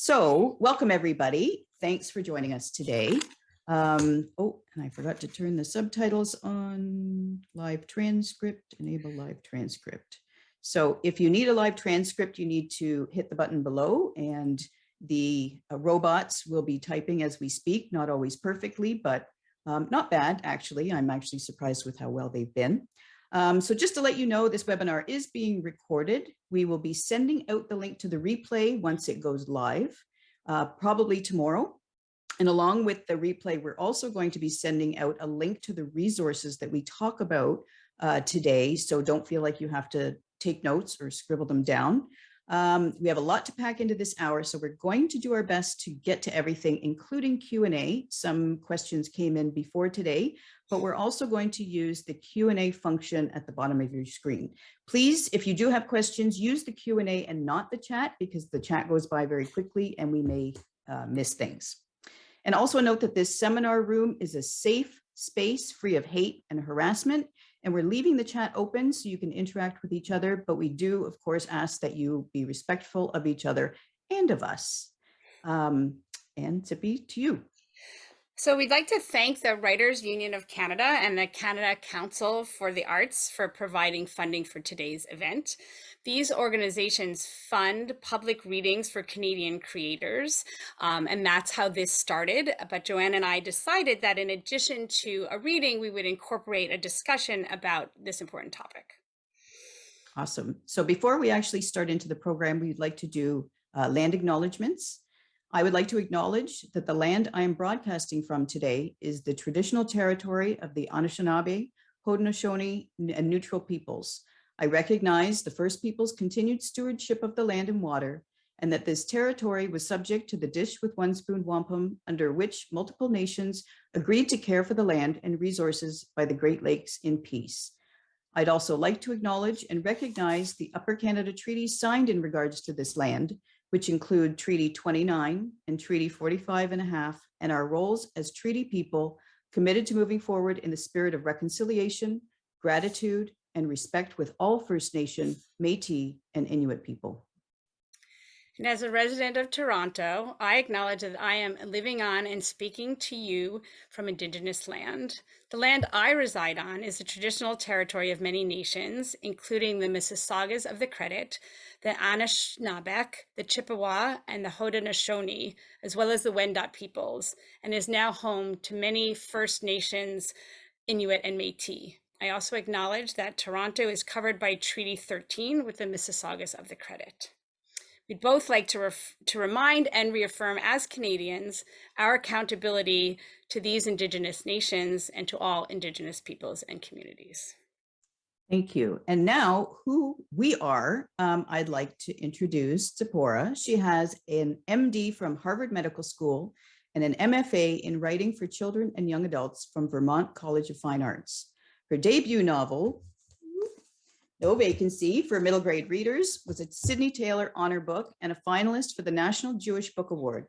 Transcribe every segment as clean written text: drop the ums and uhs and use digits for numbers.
So welcome everybody. Thanks for joining us today. And I forgot to turn the subtitles on. Live transcript, enable live transcript. So if you need a live transcript, you need to hit the button below, and the robots will be typing as we speak, not always perfectly, but not bad, actually. I'm actually surprised with how well they've been. So just to let you know, this webinar is being recorded. We will be sending out the link to the replay once it goes live, probably tomorrow. And along with the replay, we're also going to be sending out a link to the resources that we talk about today. So don't feel like you have to take notes or scribble them down. We have a lot to pack into this hour, so we're going to do our best to get to everything, including Q&A. Some questions came in before today, but we're also going to use the Q&A function at the bottom of your screen. Please, if you do have questions, use the Q&A and not the chat, because the chat goes by very quickly and we may miss things. And also note that this seminar room is a safe space free of hate and harassment. And we're leaving the chat open so you can interact with each other, but we do, of course, ask that you be respectful of each other and of us. And Tzipi, to you. So we'd like to thank the Writers Union of Canada and the Canada Council for the Arts for providing funding for today's event. These organizations fund public readings for Canadian creators, and that's how this started. But Joanne and I decided that in addition to a reading, we would incorporate a discussion about this important topic. Awesome. So before we actually start into the program, we'd like to do land acknowledgements. I would like to acknowledge that the land I am broadcasting from today is the traditional territory of the Anishinaabe, Haudenosaunee, and Neutral peoples. I recognize the First Peoples' continued stewardship of the land and water, and that this territory was subject to the Dish with One Spoon Wampum, under which multiple nations agreed to care for the land and resources by the Great Lakes in peace. I'd also like to acknowledge and recognize the Upper Canada treaties signed in regards to this land, which include Treaty 29 and Treaty 45.5, and our roles as treaty people committed to moving forward in the spirit of reconciliation, gratitude, and respect with all First Nation, Métis, and Inuit people. And as a resident of Toronto, I acknowledge that I am living on and speaking to you from Indigenous land. The land I reside on is the traditional territory of many nations, including the Mississaugas of the Credit, the Anishinaabe, the Chippewa, and the Haudenosaunee, as well as the Wendat peoples, and is now home to many First Nations, Inuit, and Métis. I also acknowledge that Toronto is covered by Treaty 13 with the Mississaugas of the Credit. We'd both like to remind and reaffirm as Canadians our accountability to these Indigenous nations and to all Indigenous peoples and communities. Thank you. And now who we are, I'd like to introduce Tziporah. She has an MD from Harvard Medical School and an MFA in writing for children and young adults from Vermont College of Fine Arts. Her debut novel, No Vacancy for Middle Grade Readers, was a Sidney Taylor Honor Book and a finalist for the National Jewish Book Award.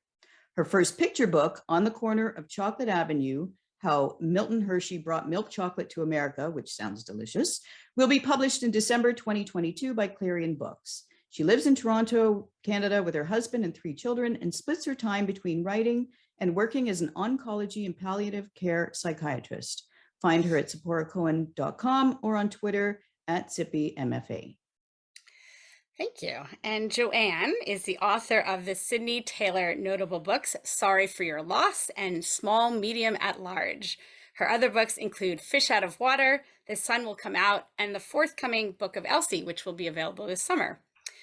Her first picture book, On the Corner of Chocolate Avenue, How Milton Hershey Brought Milk Chocolate to America, which sounds delicious, will be published in December 2022 by Clarion Books. She lives in Toronto, Canada with her husband and 3 children and splits her time between writing and working as an oncology and palliative care psychiatrist. Find her at tziporahcohen.com or on Twitter at @ZippyMFA. Thank you. And Joanne is the author of the Sidney Taylor notable books, Sorry for Your Loss and Small, Medium, at Large. Her other books include Fish Out of Water, The Sun Will Come Out, and the forthcoming Book of Elsie, which will be available this summer.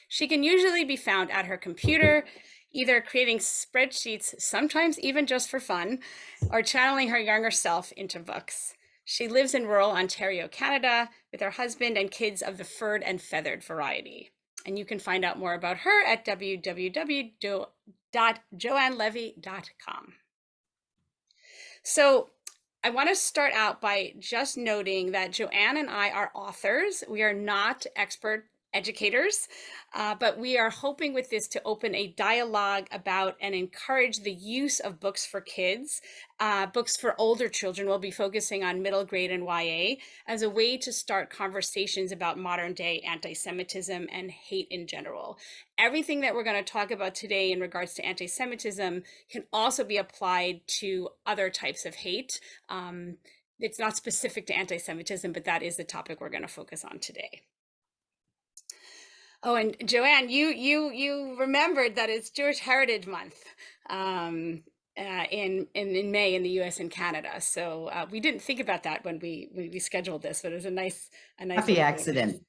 She can usually be found at her computer, either creating spreadsheets, sometimes even just for fun, or channeling her younger self into books. She lives in rural Ontario, Canada, with her husband and kids of the furred and feathered variety. And you can find out more about her at www.joannelevy.com. So I want to start out by just noting that Joanne and I are authors. We are not expert educators, but we are hoping with this to open a dialogue about and encourage the use of books for kids. Books for older children will be focusing on middle grade and YA as a way to start conversations about modern day anti-Semitism and hate in general. Everything that we're going to talk about today in regards to anti-Semitism can also be applied to other types of hate. It's not specific to anti-Semitism, but that is the topic we're going to focus on today. Oh, and Joanne, you remembered that it's Jewish Heritage Month in May in the U.S. and Canada. So we didn't think about that when we scheduled this, but it was a nice Happy little accident.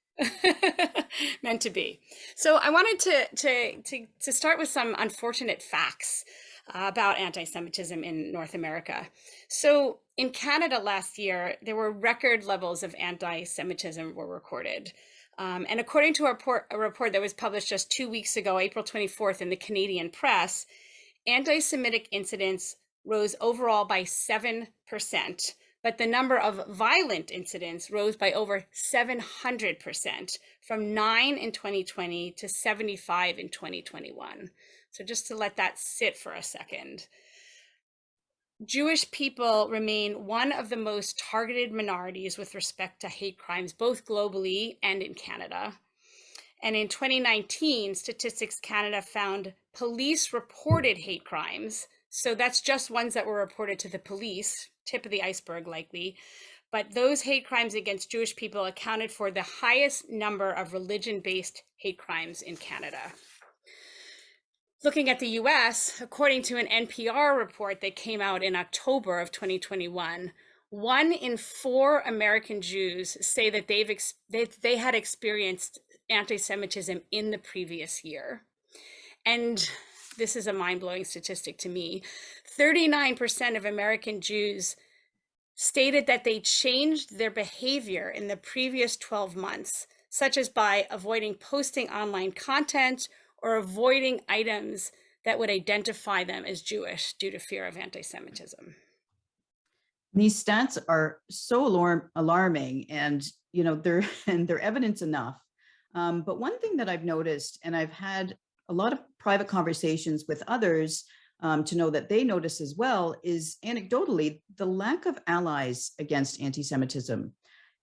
meant to be. So I wanted to start with some unfortunate facts about anti-Semitism in North America. So in Canada last year, there were record levels of anti-Semitism were recorded. And according to a report that was published just 2 weeks ago, April 24th, in the Canadian press, anti-Semitic incidents rose overall by 7%, but the number of violent incidents rose by over 700%, from 9 in 2020 to 75 in 2021. So just to let that sit for a second. Jewish people remain one of the most targeted minorities with respect to hate crimes, both globally and in Canada. And in 2019, Statistics Canada found police reported hate crimes. So that's just ones that were reported to the police, tip of the iceberg likely. But those hate crimes against Jewish people accounted for the highest number of religion-based hate crimes in Canada. Looking at the US, according to an NPR report that came out in October of 2021, 1 in 4 American Jews say that they had experienced anti-Semitism in the previous year. And this is a mind-blowing statistic to me. 39% of American Jews stated that they changed their behavior in the previous 12 months, such as by avoiding posting online content or avoiding items that would identify them as Jewish due to fear of anti-Semitism. These stats are so alarming, and they're evidence enough. But one thing that I've noticed, and I've had a lot of private conversations with others to know that they notice as well, is anecdotally the lack of allies against anti-Semitism.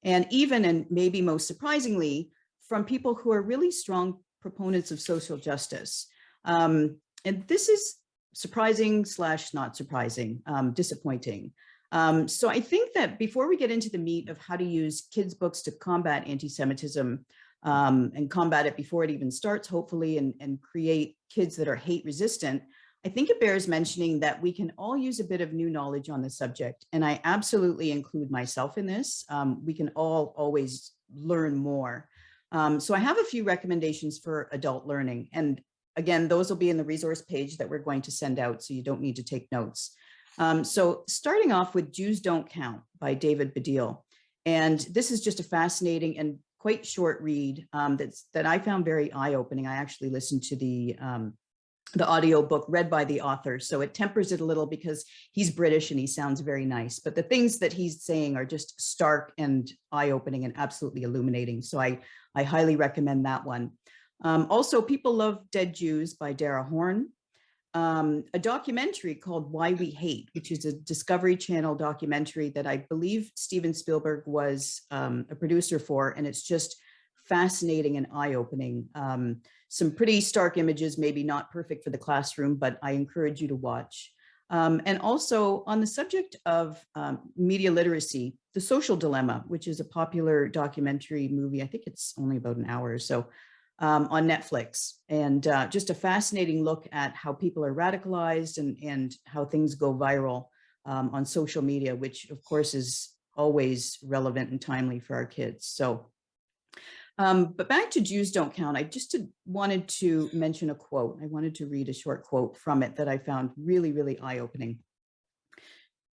And even, and maybe most surprisingly, from people who are really strong proponents of social justice. And this is surprising / not surprising, disappointing. So I think that before we get into the meat of how to use kids' books to combat anti-Semitism and combat it before it even starts, hopefully, and create kids that are hate resistant, I think it bears mentioning that we can all use a bit of new knowledge on the subject. And I absolutely include myself in this. We can all always learn more. So I have a few recommendations for adult learning. And again, those will be in the resource page that we're going to send out, so you don't need to take notes. So starting off with Jews Don't Count by David Baddiel. And this is just a fascinating and quite short read that I found very eye-opening. I actually listened to the audio book read by the author, so it tempers it a little because he's British and he sounds very nice, but the things that he's saying are just stark and eye-opening and absolutely illuminating. So I highly recommend that one. Also, People Love Dead Jews by Dara Horn. A documentary called Why We Hate, which is a Discovery Channel documentary that I believe Steven Spielberg was a producer for, and it's just fascinating and eye-opening. Some pretty stark images, maybe not perfect for the classroom, but I encourage you to watch. And also on the subject of media literacy, The Social Dilemma, which is a popular documentary movie. I think it's only about an hour or so. On Netflix, and just a fascinating look at how people are radicalized and how things go viral on social media, which of course is always relevant and timely for our kids. So, but back to Jews Don't Count, I just wanted to mention a quote. I wanted to read a short quote from it that I found really, really eye-opening.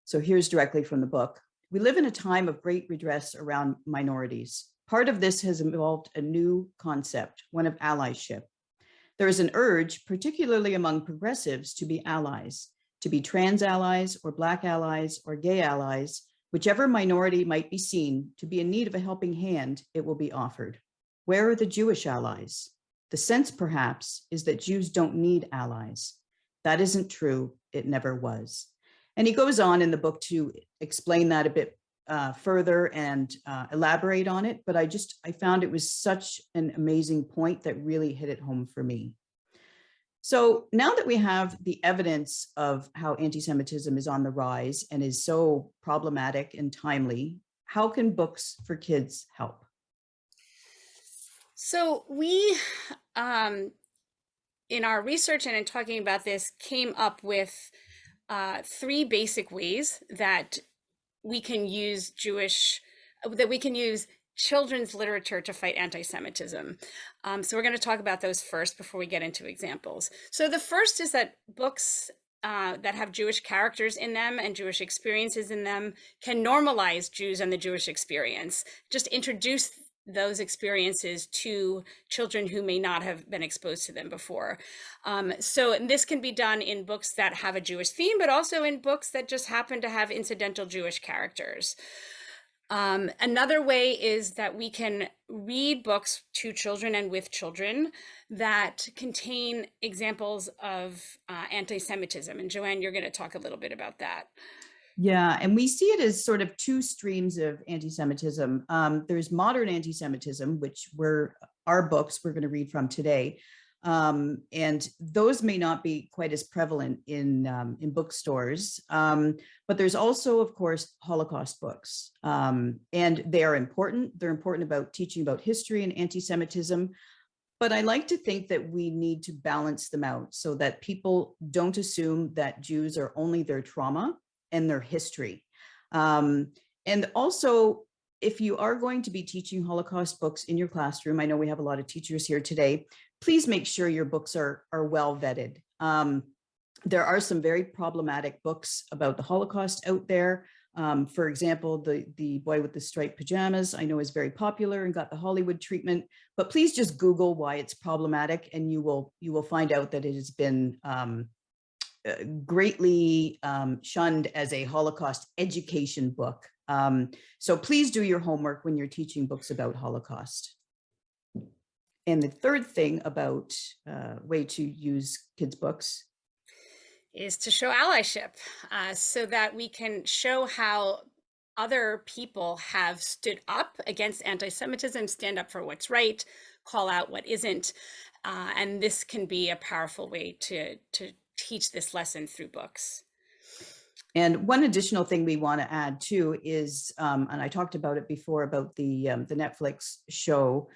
So here's directly from the book. We live in a time of great redress around minorities. Part of this has involved a new concept, one of allyship. There is an urge, particularly among progressives, to be allies, to be trans allies or Black allies or gay allies, whichever minority might be seen to be in need of a helping hand, it will be offered. Where are the Jewish allies? The sense, perhaps, is that Jews don't need allies. That isn't true. It never was. And he goes on in the book to explain that a bit further and elaborate on it. But I found it was such an amazing point that really hit it home for me. So now that we have the evidence of how anti-Semitism is on the rise and is so problematic and timely, how can books for kids help? So we, in our research and in talking about this, came up with three basic ways that we can use children's literature to fight anti-Semitism. So we're going to talk about those first before we get into examples. So the first is that books that have Jewish characters in them and Jewish experiences in them can normalize Jews and the Jewish experience, just introduce those experiences to children who may not have been exposed to them before. So this can be done in books that have a Jewish theme, but also in books that just happen to have incidental Jewish characters. Another way is that we can read books to children and with children that contain examples of anti-Semitism. And Joanne, you're going to talk a little bit about that. Yeah, and we see it as sort of two streams of anti-Semitism. There's modern anti-Semitism, which our books we're going to read from today. And those may not be quite as prevalent in bookstores. But there's also, of course, Holocaust books. And they are important. They're important about teaching about history and anti-Semitism. But I like to think that we need to balance them out so that people don't assume that Jews are only their trauma and their history. And also, if you are going to be teaching Holocaust books in your classroom, I know we have a lot of teachers here today, please make sure your books are well vetted. There are some very problematic books about the Holocaust out there. For example, the Boy with the Striped Pajamas, I know is very popular and got the Hollywood treatment, but please just Google why it's problematic and you will find out that it has been greatly shunned as a Holocaust education book. So please do your homework when you're teaching books about Holocaust. And the third thing about way to use kids' books is to show allyship so that we can show how other people have stood up against anti-Semitism, stand up for what's right, call out what isn't. And this can be a powerful way to teach this lesson through books. And one additional thing we want to add too is, and I talked about it before about the Netflix show,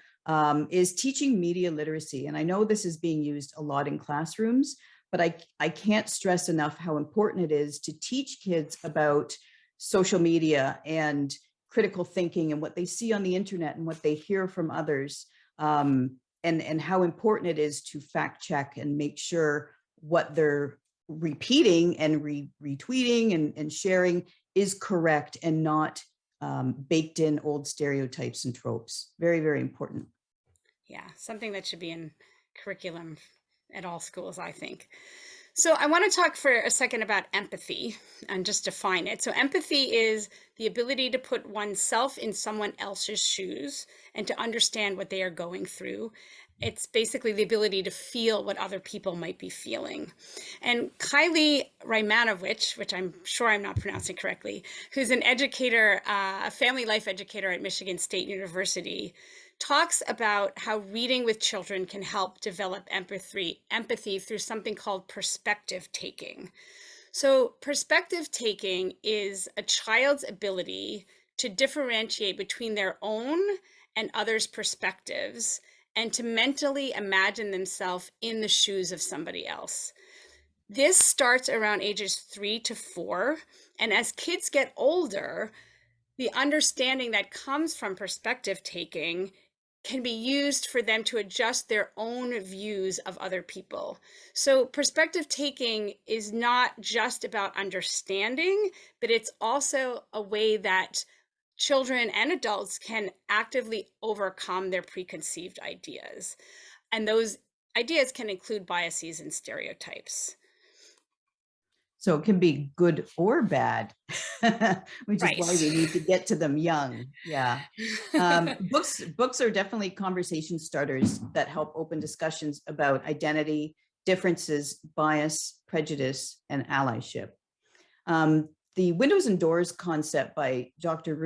is teaching media literacy. And I know this is being used a lot in classrooms, but I can't stress enough how important it is to teach kids about social media and critical thinking and what they see on the internet and what they hear from others, and how important it is to fact check and make sure what they're repeating and retweeting and sharing is correct and not baked in old stereotypes and tropes. Very, very important. Yeah, something that should be in curriculum at all schools, I think. So I want to talk for a second about empathy and just define it. So empathy is the ability to put oneself in someone else's shoes and to understand what they are going through. It's basically the ability to feel what other people might be feeling. And Kylie Rymanovich, which I'm sure I'm not pronouncing correctly, who's an educator, a family life educator at Michigan State University, talks about how reading with children can help develop empathy through something called perspective taking. So perspective taking is a child's ability to differentiate between their own and others' perspectives and to mentally imagine themselves in the shoes of somebody else. This starts around ages 3 to 4. And as kids get older, the understanding that comes from perspective taking can be used for them to adjust their own views of other people. So perspective taking is not just about understanding, but it's also a way that children and adults can actively overcome their preconceived ideas. And those ideas can include biases and stereotypes. So it can be good or bad, which is why we Right. need to get to them young. Yeah. Books are definitely conversation starters that help open discussions about identity, differences, bias, prejudice, and allyship. The windows and doors concept by Dr.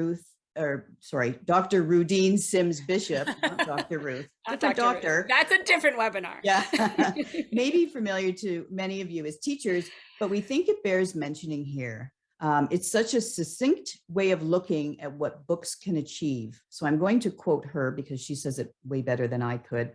Rudine Sims Bishop, not Dr. Ruth, Not different Dr. Ruth. doctor. That's a different webinar. Yeah, may be familiar to many of you as teachers, but we think it bears mentioning here. It's such a succinct way of looking at what books can achieve. So I'm going to quote her because she says it way better than I could.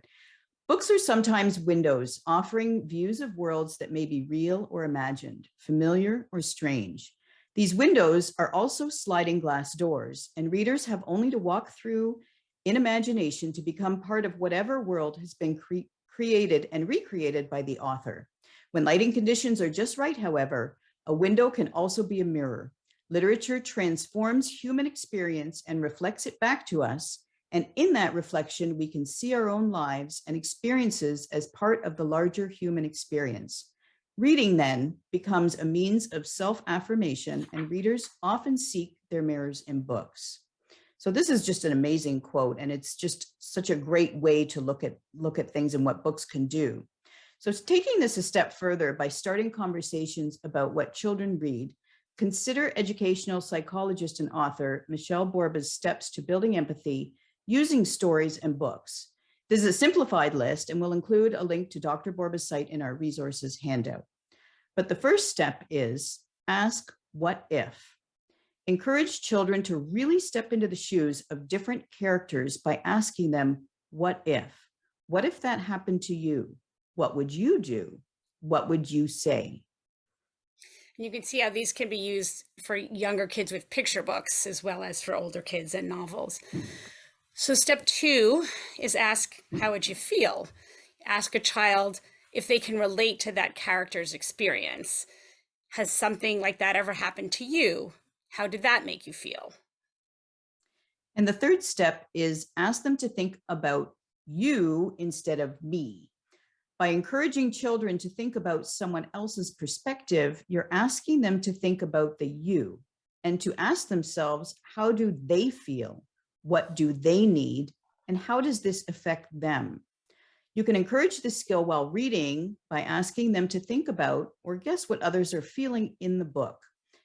Books are sometimes windows offering views of worlds that may be real or imagined, familiar or strange. These windows are also sliding glass doors, and readers have only to walk through in imagination to become part of whatever world has been created and recreated by the author. When lighting conditions are just right, however, a window can also be a mirror. Literature transforms human experience and reflects it back to us, and in that reflection, we can see our own lives and experiences as part of the larger human experience. Reading then becomes a means of self-affirmation, and readers often seek their mirrors in books. So this is just an amazing quote, and it's just such a great way to look at things and what books can do. So taking this a step further by starting conversations about what children read, consider educational psychologist and author Michelle Borba's steps to building empathy using stories and books. This is a simplified list, and we'll include a link to Dr. Borba's site in our resources handout. But the first step is ask what if. Encourage children to really step into the shoes of different characters by asking them, what if? What if that happened to you? What would you do? What would you say? And you can see how these can be used for younger kids with picture books as well as for older kids and novels. So step 2 is ask, how would you feel? Ask a child if they can relate to that character's experience. Has something like that ever happened to you? How did that make you feel? And the third step is ask them to think about you instead of me. By encouraging children to think about someone else's perspective, you're asking them to think about the you and to ask themselves, how do they feel? What do they need? And how does this affect them? You can encourage this skill while reading by asking them to think about or guess what others are feeling in the book.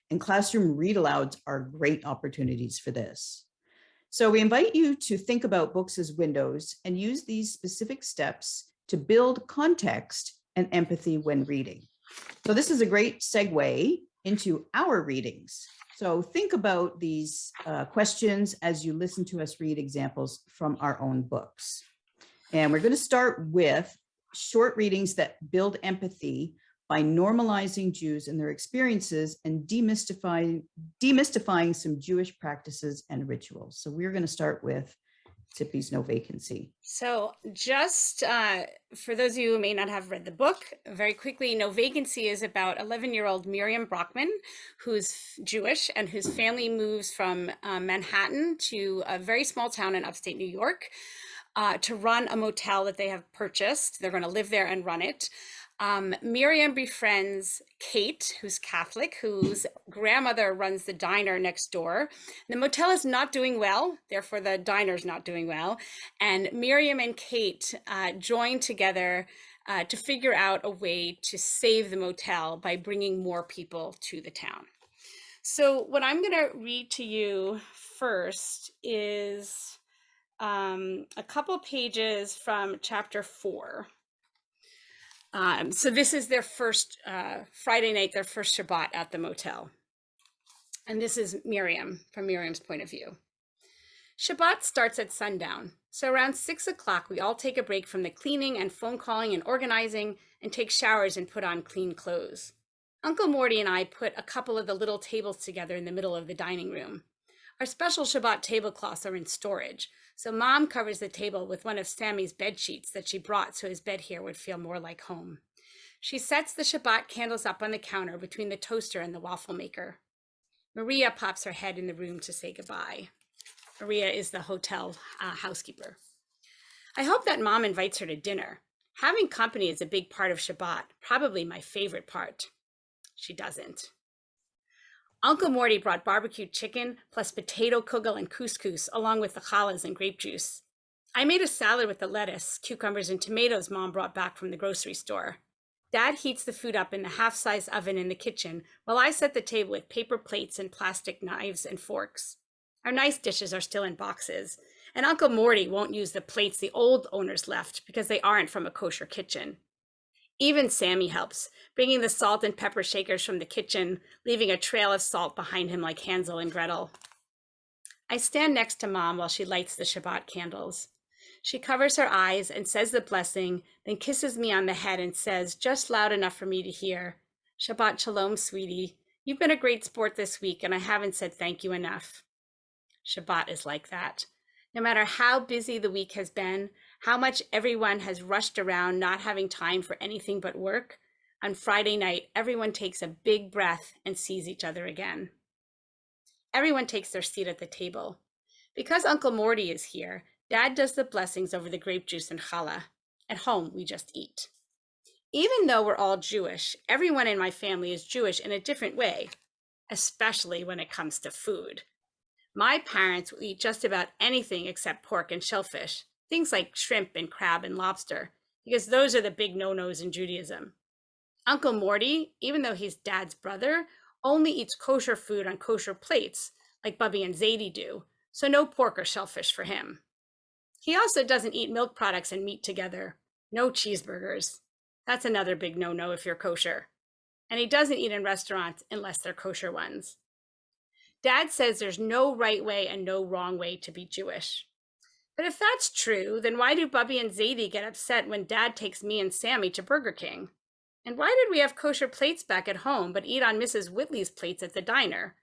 And classroom read alouds are great opportunities for this. So we invite you to think about books as windows and use these specific steps to build context and empathy when reading. So this is a great segue into our readings. So think about these questions as you listen to us read examples from our own books. And we're going to start with short readings that build empathy by normalizing Jews and their experiences and demystifying some Jewish practices and rituals. So we're going to start with Tzippy's No Vacancy. So just for those of you who may not have read the book, very quickly, No Vacancy is about 11-year-old Miriam Brockman, who's Jewish and whose family moves from Manhattan to a very small town in upstate New York to run a motel that they have purchased. They're going to live there and run it. Miriam befriends Kate, who's Catholic, whose grandmother runs the diner next door. The motel is not doing well, therefore the diner's not doing well. And Miriam and Kate join together to figure out a way to save the motel by bringing more people to the town. So what I'm going to read to you first is a couple pages from chapter 4. So this is their first Friday night, their first Shabbat at the motel. And this is Miriam, from Miriam's point of view. Shabbat starts at sundown. So around 6 o'clock, we all take a break from the cleaning and phone calling and organizing and take showers and put on clean clothes. Uncle Morty and I put a couple of the little tables together in the middle of the dining room. Our special Shabbat tablecloths are in storage, so Mom covers the table with one of Sammy's bed sheets that she brought so his bed here would feel more like home. She sets the Shabbat candles up on the counter between the toaster and the waffle maker. Maria pops her head in the room to say goodbye. Maria is the hotel housekeeper. I hope that Mom invites her to dinner. Having company is a big part of Shabbat, probably my favorite part. she doesn't. Uncle Morty brought barbecued chicken plus potato kugel and couscous along with the challahs and grape juice. I made a salad with the lettuce, cucumbers, and tomatoes Mom brought back from the grocery store. Dad heats the food up in the half-size oven in the kitchen while I set the table with paper plates and plastic knives and forks. Our nice dishes are still in boxes, and Uncle Morty won't use the plates the old owners left because they aren't from a kosher kitchen. Even Sammy helps, bringing the salt and pepper shakers from the kitchen, leaving a trail of salt behind him like Hansel and Gretel. I stand next to Mom while she lights the Shabbat candles. She covers her eyes and says the blessing, then kisses me on the head and says, just loud enough for me to hear, Shabbat Shalom, sweetie. You've been a great sport this week, and I haven't said thank you enough. Shabbat is like that. No matter how busy the week has been, how much everyone has rushed around not having time for anything but work, on Friday night, everyone takes a big breath and sees each other again. Everyone takes their seat at the table. Because Uncle Morty is here, Dad does the blessings over the grape juice and challah. At home, we just eat. Even though we're all Jewish, everyone in my family is Jewish in a different way, especially when it comes to food. My parents will eat just about anything except pork and shellfish, things like shrimp and crab and lobster, because those are the big no-nos in Judaism. Uncle Morty, even though he's Dad's brother, only eats kosher food on kosher plates, like Bubby and Zadie do, so no pork or shellfish for him. He also doesn't eat milk products and meat together. No cheeseburgers. That's another big no-no if you're kosher. And he doesn't eat in restaurants unless they're kosher ones. Dad says there's no right way and no wrong way to be Jewish. But if that's true, then why do Bubby and Zadie get upset when Dad takes me and Sammy to Burger King? And why did we have kosher plates back at home but eat on Mrs. Whitley's plates at the diner?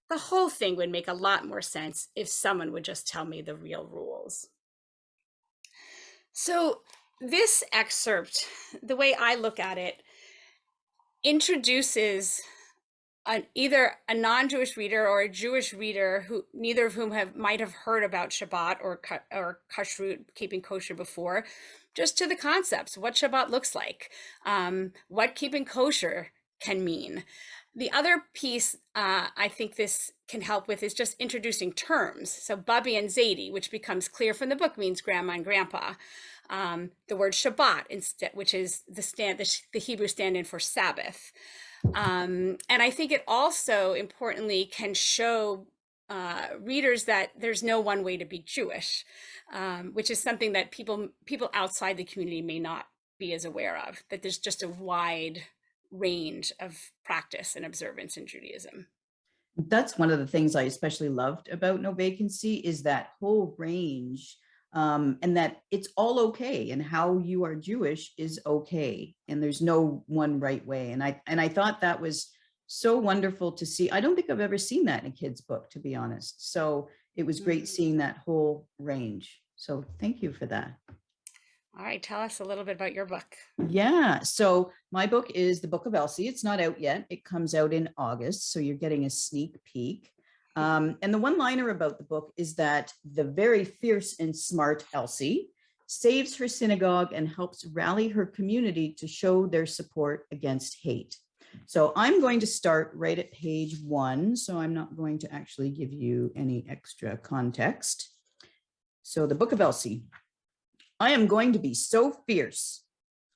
The whole thing would make a lot more sense if someone would just tell me the real rules. So this excerpt, the way I look at it, introduces either a non-Jewish reader or a Jewish reader who neither of whom might have heard about Shabbat or kashrut, keeping kosher before, just to the concepts, what Shabbat looks like, what keeping kosher can mean. The other piece I think this can help with is just introducing terms. So Bubby and Zadie, which becomes clear from the book, means grandma and grandpa. The word Shabbat, instead, which is the Hebrew stand-in for Sabbath. And I think it also importantly can show readers that there's no one way to be Jewish, which is something that people outside the community may not be as aware of, that there's just a wide range of practice and observance in Judaism. That's one of the things I especially loved about No Vacancy is that whole range, and that it's all okay, and how you are Jewish is okay, and there's no one right way. And I thought that was so wonderful to see. I don't think I've ever seen that in a kid's book, to be honest. So it was great seeing that whole range. So thank you for that. All right, tell us a little bit about your book. Yeah, so my book is The Book of Elsie. It's not out yet. It comes out in August, so you're getting a sneak peek. And the one-liner about the book is that the very fierce and smart Elsie saves her synagogue and helps rally her community to show their support against hate. So I'm going to start right at page 1, so I'm not going to actually give you any extra context. So the Book of Elsie. I am going to be so fierce.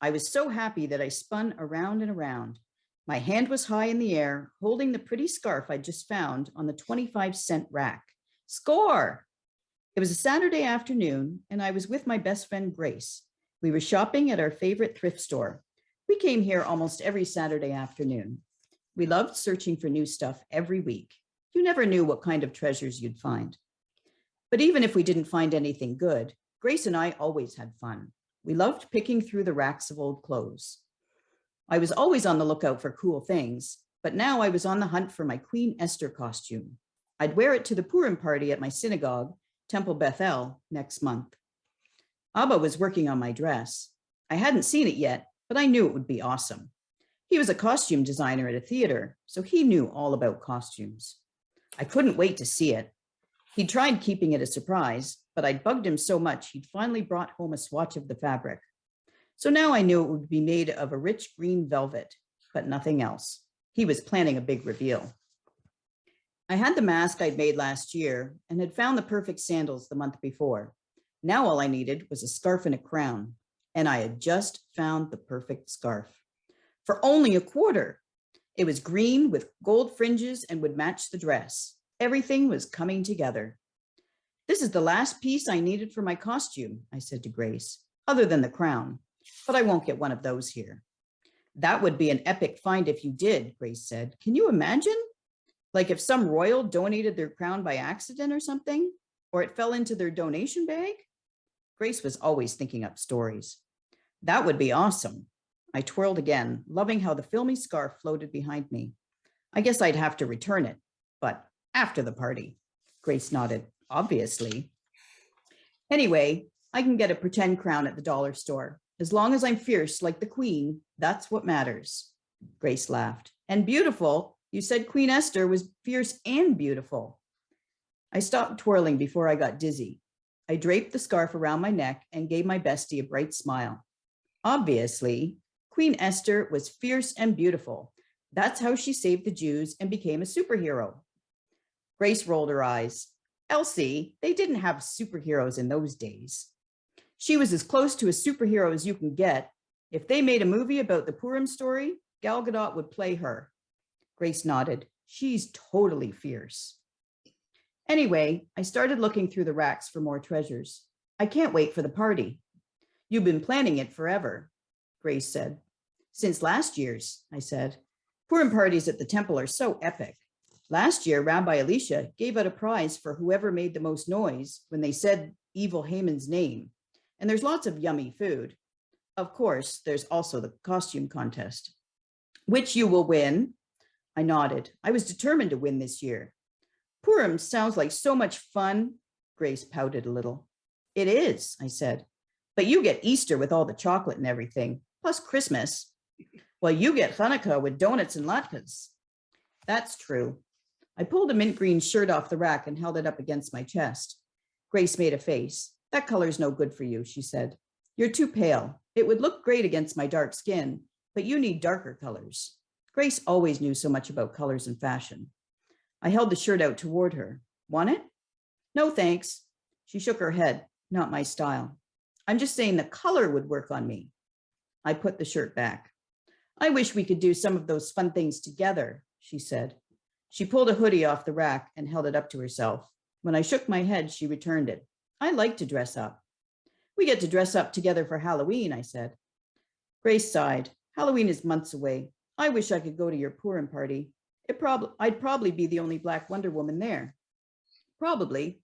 I was so happy that I spun around and around. My hand was high in the air, holding the pretty scarf I just found on the 25-cent rack. Score! It was a Saturday afternoon, and I was with my best friend, Grace. We were shopping at our favorite thrift store. We came here almost every Saturday afternoon. We loved searching for new stuff every week. You never knew what kind of treasures you'd find. But even if we didn't find anything good, Grace and I always had fun. We loved picking through the racks of old clothes. I was always on the lookout for cool things, but now I was on the hunt for my Queen Esther costume. I'd wear it to the Purim party at my synagogue, Temple Bethel, next month. Abba was working on my dress. I hadn't seen it yet, but I knew it would be awesome. He was a costume designer at a theater, so he knew all about costumes. I couldn't wait to see it. He tried keeping it a surprise, but I'd bugged him so much he'd finally brought home a swatch of the fabric. So now I knew it would be made of a rich green velvet, but nothing else. He was planning a big reveal. I had the mask I'd made last year and had found the perfect sandals the month before. Now all I needed was a scarf and a crown, and I had just found the perfect scarf. For only a quarter. It was green with gold fringes and would match the dress. Everything was coming together. This is the last piece I needed for my costume, I said to Grace, other than the crown, but I won't get one of those here. That would be an epic find if you did, Grace said. Can you imagine? Like if some royal donated their crown by accident or something, or it fell into their donation bag? Grace was always thinking up stories. That would be awesome. I twirled again, loving how the filmy scarf floated behind me. I guess I'd have to return it, but after the party. Grace nodded, obviously. Anyway, I can get a pretend crown at the dollar store. As long as I'm fierce like the queen, that's what matters. Grace laughed. And beautiful. You said Queen Esther was fierce and beautiful. I stopped twirling before I got dizzy. I draped the scarf around my neck and gave my bestie a bright smile. Obviously, Queen Esther was fierce and beautiful. That's how she saved the Jews and became a superhero. Grace rolled her eyes. Elsie, they didn't have superheroes in those days. She was as close to a superhero as you can get. If they made a movie about the Purim story, Gal Gadot would play her. Grace nodded. She's totally fierce. Anyway, I started looking through the racks for more treasures. I can't wait for the party. You've been planning it forever, Grace said. Since last year's, I said. Purim parties at the temple are so epic. Last year, Rabbi Elisha gave out a prize for whoever made the most noise when they said evil Haman's name. And there's lots of yummy food. Of course, there's also the costume contest, which you will win. I nodded. I was determined to win this year. Purim sounds like so much fun. Grace pouted a little. It is, I said. But you get Easter with all the chocolate and everything, plus Christmas. Well, you get Hanukkah with donuts and latkes. That's true. I pulled a mint green shirt off the rack and held it up against my chest. Grace made a face. That color's no good for you, she said. You're too pale. It would look great against my dark skin, but you need darker colors. Grace always knew so much about colors and fashion. I held the shirt out toward her. Want it? No, thanks. She shook her head. Not my style. I'm just saying the color would work on me. I put the shirt back. I wish we could do some of those fun things together, she said. She pulled a hoodie off the rack and held it up to herself. When I shook my head, she returned it. I like to dress up. We get to dress up together for Halloween, I said. Grace sighed. Halloween is months away. I wish I could go to your Purim party. I'd probably be the only Black Wonder Woman there. Probably.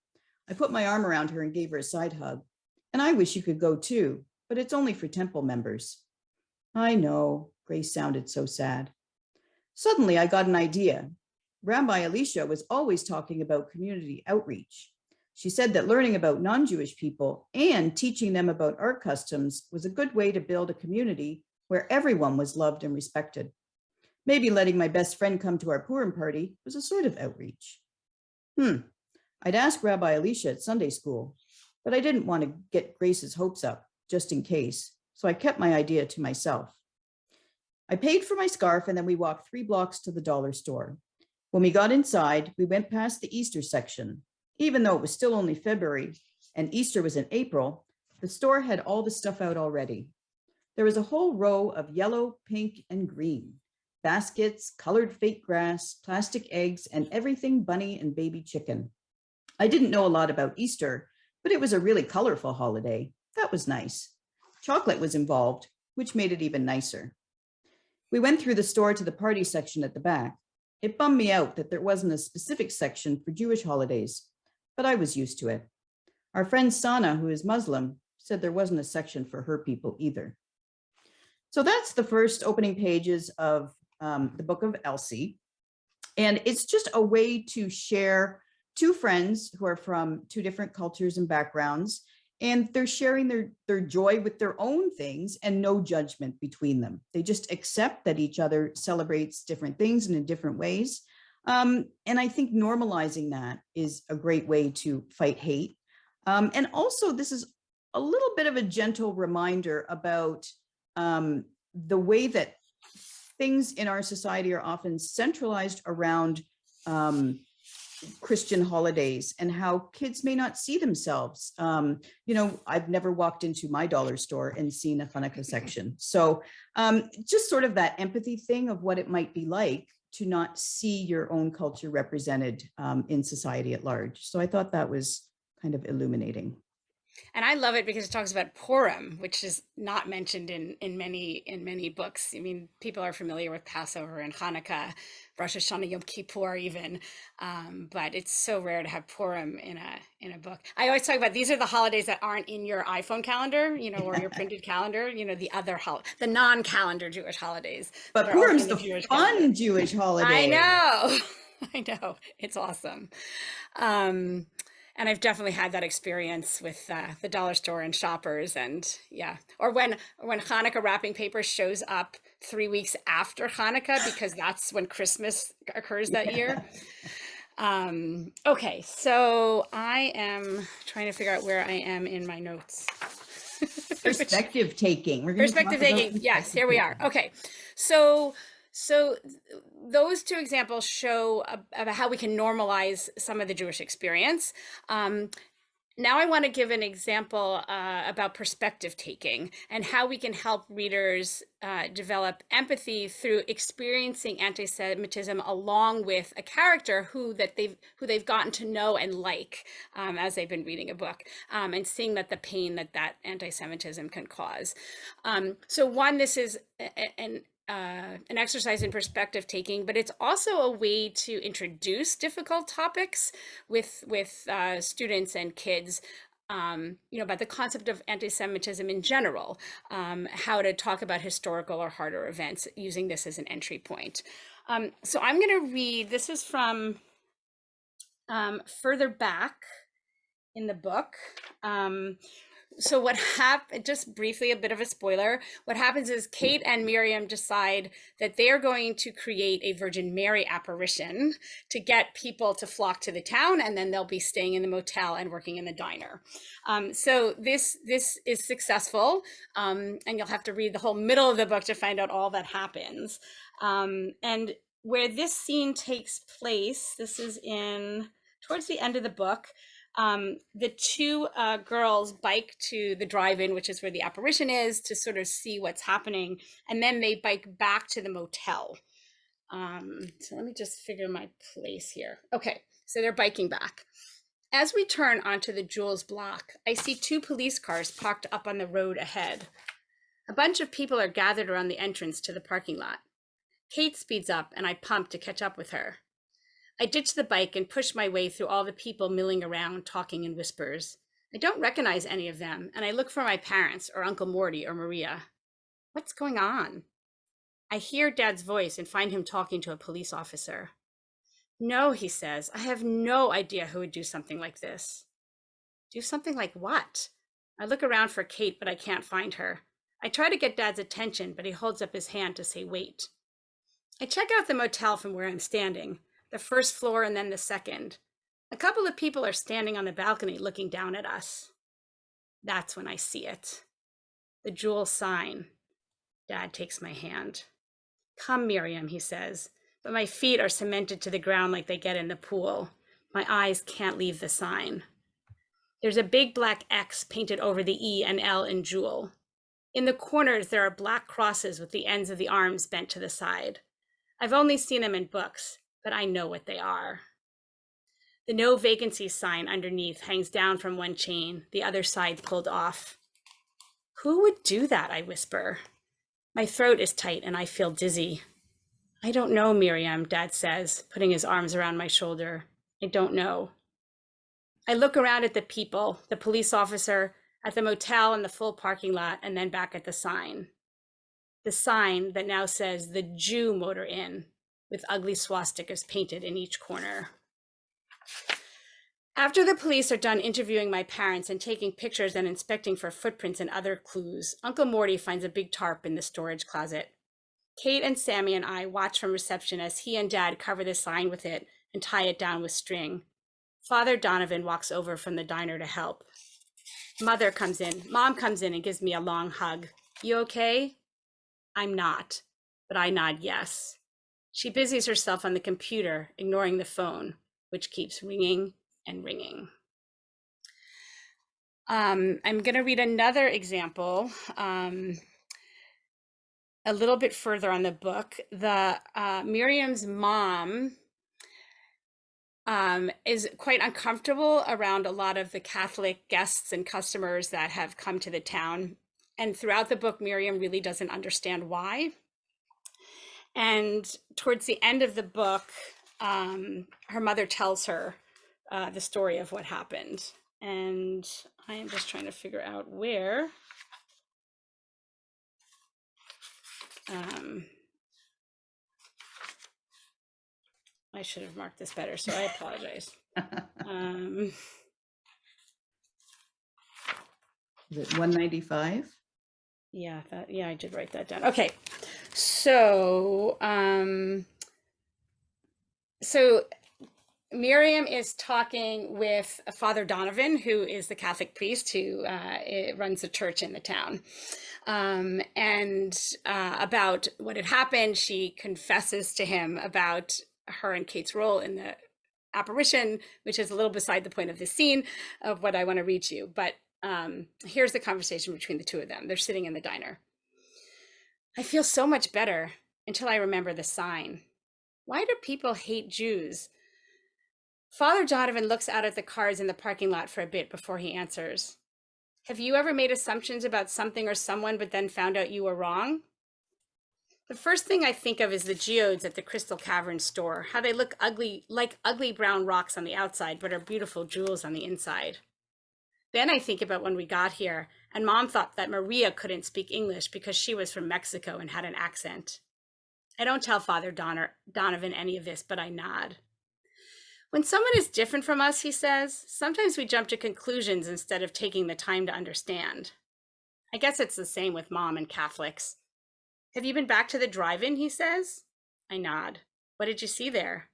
I put my arm around her and gave her a side hug. And I wish you could go too, but it's only for temple members. I know, Grace sounded so sad. Suddenly I got an idea. Rabbi Elisha was always talking about community outreach. She said that learning about non-Jewish people and teaching them about our customs was a good way to build a community where everyone was loved and respected. Maybe letting my best friend come to our Purim party was a sort of outreach. I'd asked Rabbi Elisha at Sunday school, but I didn't want to get Grace's hopes up, just in case, so I kept my idea to myself. I paid for my scarf and then we walked 3 blocks to the dollar store. When we got inside, we went past the Easter section. Even though it was still only February and Easter was in April, the store had all the stuff out already. There was a whole row of yellow, pink, and green. Baskets, colored fake grass, plastic eggs, and everything bunny and baby chicken. I didn't know a lot about Easter, but it was a really colorful holiday. That was nice. Chocolate was involved, which made it even nicer. We went through the store to the party section at the back. It bummed me out that there wasn't a specific section for Jewish holidays, but I was used to it. Our friend Sana, who is Muslim, said there wasn't a section for her people either. So that's the first opening pages of the book of Elsie. And it's just a way to share 2 friends who are from 2 different cultures and backgrounds, and they're sharing their joy with their own things and no judgment between them. They just accept that each other celebrates different things and in different ways. And I think normalizing that is a great way to fight hate. And also this is a little bit of a gentle reminder about the way that things in our society are often centralized around Christian holidays and how kids may not see themselves. I've never walked into my dollar store and seen a Hanukkah section. So just sort of that empathy thing of what it might be like to not see your own culture represented in society at large. So I thought that was kind of illuminating. And I love it because it talks about Purim, which is not mentioned in many books. I mean, people are familiar with Passover and Hanukkah, Rosh Hashanah, Yom Kippur, even, but it's so rare to have Purim in a book. I always talk about these are the holidays that aren't in your iPhone calendar, or your printed calendar. The non-calendar Jewish holidays But that are only Purim's in the the Jewish fun calendar. Jewish holiday. I know, I know, it's awesome. And I've definitely had that experience with the dollar store and shoppers, and yeah, or when Hanukkah wrapping paper shows up 3 weeks after Hanukkah because that's when Christmas occurs that year. Okay, so I am trying to figure out where I am in my notes. Perspective taking. We're going to talk Perspective about taking. Yes, here we are. taking. Okay, so those two examples show about how we can normalize some of the Jewish experience. Now I want to give an example about perspective taking and how we can help readers develop empathy through experiencing anti-Semitism along with a character who they've gotten to know and like as they've been reading a book, and seeing that the pain that anti-Semitism can cause. So one, this is an exercise in perspective taking, but it's also a way to introduce difficult topics with students and kids, about the concept of anti-Semitism in general, how to talk about historical or harder events using this as an entry point. So I'm going to read, this is from further back in the book. So what happened, just briefly, a bit of a spoiler, what happens is Kate and Miriam decide that they are going to create a Virgin Mary apparition to get people to flock to the town, and then they'll be staying in the motel and working in the diner. So this is successful, and you'll have to read the whole middle of the book to find out all that happens. And where this scene takes place, this is towards the end of the book. The two girls bike to the drive-in, which is where the apparition is, to sort of see what's happening, and then they bike back to the motel. So let me just figure my place here. Okay, so they're biking back. As we turn onto the Jules block, I see two police cars parked up on the road ahead. A bunch of people are gathered around the entrance to the parking lot. Kate speeds up, and I pump to catch up with her. I ditch the bike and push my way through all the people milling around, talking in whispers. I don't recognize any of them, and I look for my parents or Uncle Morty or Maria. What's going on? I hear Dad's voice and find him talking to a police officer. No, he says, I have no idea who would do something like this. Do something like what? I look around for Kate, but I can't find her. I try to get Dad's attention, but he holds up his hand to say wait. I check out the motel from where I'm standing. The first floor and then the second. A couple of people are standing on the balcony looking down at us. That's when I see it. The jewel sign. Dad takes my hand. Come, Miriam, he says, but my feet are cemented to the ground like they get in the pool. My eyes can't leave the sign. There's a big black X painted over the E and L in jewel. In the corners, there are black crosses with the ends of the arms bent to the side. I've only seen them in books, but I know what they are. The no vacancies sign underneath hangs down from one chain, the other side pulled off. Who would do that, I whisper. My throat is tight and I feel dizzy. I don't know, Miriam, Dad says, putting his arms around my shoulder. I don't know. I look around at the people, the police officer, at the motel and the full parking lot, and then back at the sign. The sign that now says the Jew Motor Inn, with ugly swastikas painted in each corner. After the police are done interviewing my parents and taking pictures and inspecting for footprints and other clues, Uncle Morty finds a big tarp in the storage closet. Kate and Sammy and I watch from reception as he and Dad cover the sign with it and tie it down with string. Father Donovan walks over from the diner to help. Mom comes in and gives me a long hug. You okay? I'm not, but I nod yes. She busies herself on the computer, ignoring the phone, which keeps ringing and ringing. I'm going to read another example a little bit further on the book. Miriam's mom is quite uncomfortable around a lot of the Catholic guests and customers that have come to the town. And throughout the book, Miriam really doesn't understand why. And towards the end of the book, her mother tells her the story of what happened. And I am just trying to figure out where. I should have marked this better, so I apologize. Is it 195? Yeah, I did write that down. Okay, so Miriam is talking with Father Donovan, who is the Catholic priest who runs the church in the town. And about what had happened, she confesses to him about her and Kate's role in the apparition, which is a little beside the point of this scene of what I want to read to you. But here's the conversation between the two of them. They're sitting in the diner. I feel so much better until I remember the sign. Why do people hate Jews? Father Donovan looks out at the cars in the parking lot for a bit before he answers. Have you ever made assumptions about something or someone, but then found out you were wrong? The first thing I think of is the geodes at the Crystal Cavern store, how they look ugly, like ugly brown rocks on the outside, but are beautiful jewels on the inside. Then I think about when we got here, and Mom thought that Maria couldn't speak English because she was from Mexico and had an accent. I don't tell Father Donovan any of this, but I nod. When someone is different from us, he says, sometimes we jump to conclusions instead of taking the time to understand. I guess it's the same with Mom and Catholics. Have you been back to the drive-in, he says? I nod. What did you see there?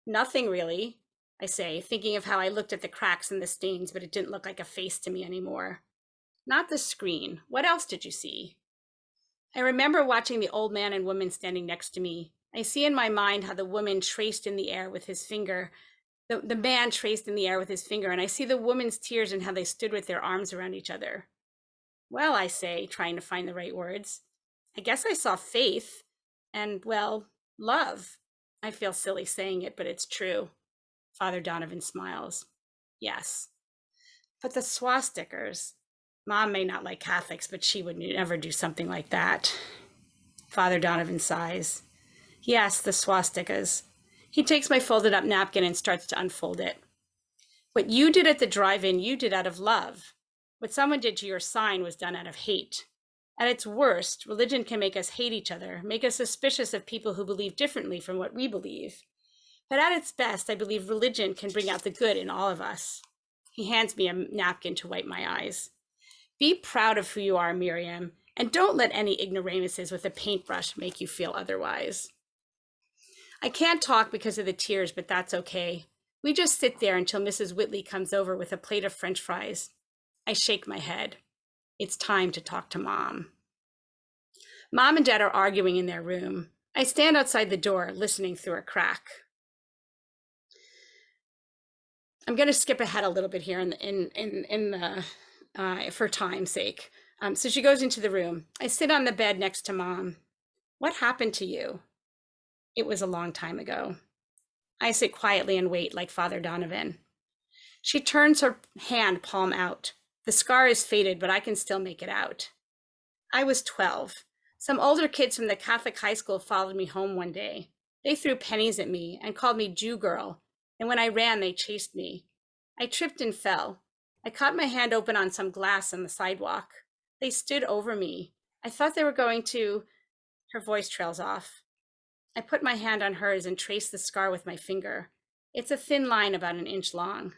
Nothing really, I say, thinking of how I looked at the cracks and the stains, but it didn't look like a face to me anymore. Not the screen. What else did you see? I remember watching the old man and woman standing next to me. I see in my mind how the woman traced in the air with his finger, the man traced in the air with his finger, and I see the woman's tears and how they stood with their arms around each other. Well, I say, trying to find the right words, I guess I saw faith and, well, love. I feel silly saying it, but it's true. Father Donovan smiles. Yes. But the swastikas. Mom may not like Catholics, but she would never do something like that. Father Donovan sighs. Yes, the swastikas. He takes my folded up napkin and starts to unfold it. What you did at the drive-in, you did out of love. What someone did to your sign was done out of hate. At its worst, religion can make us hate each other, make us suspicious of people who believe differently from what we believe. But at its best, I believe religion can bring out the good in all of us. He hands me a napkin to wipe my eyes. Be proud of who you are, Miriam, and don't let any ignoramuses with a paintbrush make you feel otherwise. I can't talk because of the tears, but that's okay. We just sit there until Mrs. Whitley comes over with a plate of French fries. I shake my head. It's time to talk to Mom. Mom and Dad are arguing in their room. I stand outside the door, listening through a crack. I'm going to skip ahead a little bit here for time's sake. So she goes into the room. I sit on the bed next to Mom. What happened to you? It was a long time ago. I sit quietly and wait like Father Donovan. She turns her hand palm out. The scar is faded, but I can still make it out. I was 12. Some older kids from the Catholic high school followed me home one day. They threw pennies at me and called me Jew girl, and when I ran, they chased me. I tripped and fell. I caught my hand open on some glass on the sidewalk. They stood over me. I thought they were going to... Her voice trails off. I put my hand on hers and traced the scar with my finger. It's a thin line about an inch long.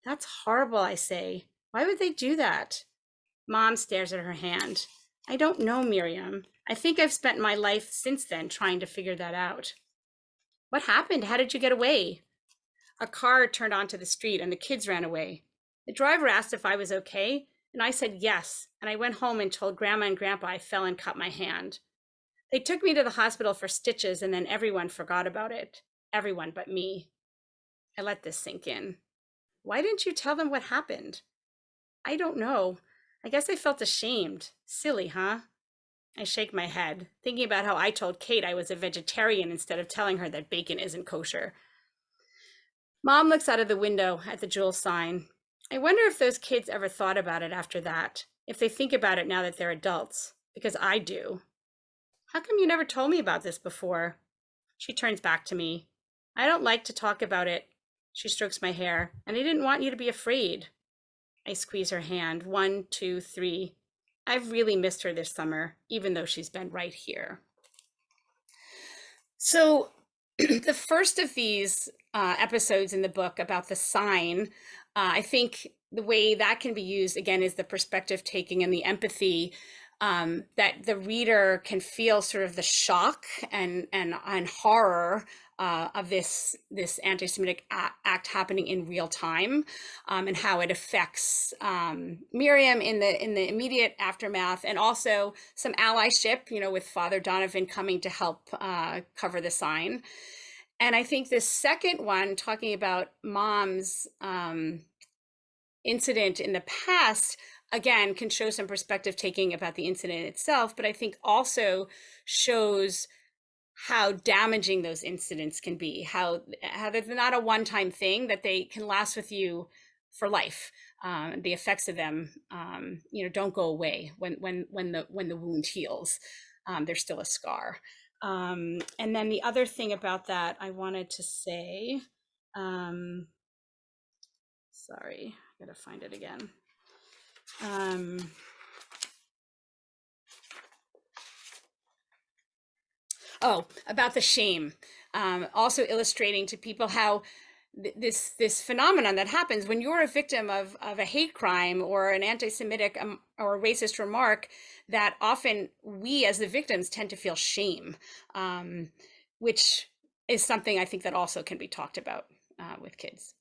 That's horrible, I say. Why would they do that? Mom stares at her hand. I don't know, Miriam. I think I've spent my life since then trying to figure that out. What happened? How did you get away? A car turned onto the street and the kids ran away. The driver asked if I was okay, and I said yes, and I went home and told Grandma and Grandpa I fell and cut my hand. They took me to the hospital for stitches, and then everyone forgot about it. Everyone but me. I let this sink in. Why didn't you tell them what happened? I don't know. I guess I felt ashamed. Silly, huh? I shake my head, thinking about how I told Kate I was a vegetarian instead of telling her that bacon isn't kosher. Mom looks out of the window at the Jewel sign. I wonder if those kids ever thought about it after that, if they think about it now that they're adults, because I do. How come you never told me about this before? She turns back to me. I don't like to talk about it. She strokes my hair, and I didn't want you to be afraid. I squeeze her hand. 1, 2, 3. I've really missed her this summer, even though she's been right here. So the first of these episodes in the book about the sign, I think the way that can be used, again, is the perspective taking and the empathy, that the reader can feel sort of the shock and horror of this anti-Semitic act happening in real time, and how it affects Miriam in the immediate aftermath, and also some allyship, with Father Donovan coming to help cover the sign. And I think this second one, talking about Mom's incident in the past, again, can show some perspective taking about the incident itself, but I think also shows how damaging those incidents can be, how they're not a one-time thing, that they can last with you for life. The effects of them, don't go away when the wound heals. There's still a scar. And then the other thing about that I wanted to say, sorry, I gotta find it again. About the shame, also illustrating to people how this phenomenon that happens when you're a victim of a hate crime or an anti-Semitic or a racist remark, that often we as the victims tend to feel shame, which is something I think that also can be talked about with kids.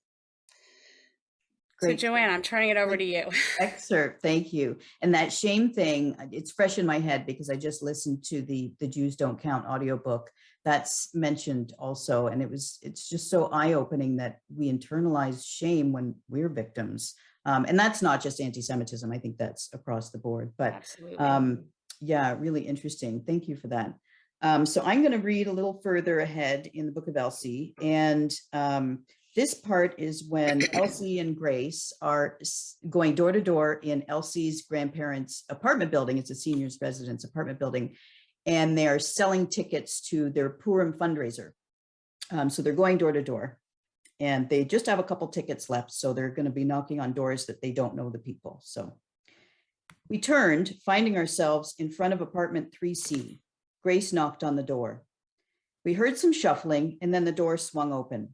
Great. So Joanne, I'm turning it over to you. Excerpt, thank you. And that shame thing, it's fresh in my head because I just listened to the Jews Don't Count audiobook. That's mentioned also, and it's just so eye-opening that we internalize shame when we're victims. And that's not just anti-Semitism. I think that's across the board. But absolutely. Yeah, really interesting. Thank you for that. So I'm going to read a little further ahead in the book of Elsie, and this part is when Elsie and Grace are going door to door in Elsie's grandparents' apartment building. It's a seniors residence apartment building, and they are selling tickets to their Purim fundraiser. So they're going door to door, and they just have a couple tickets left. So they're going to be knocking on doors that they don't know the people. So we turned, finding ourselves in front of apartment 3C. Grace knocked on the door. We heard some shuffling, and then the door swung open.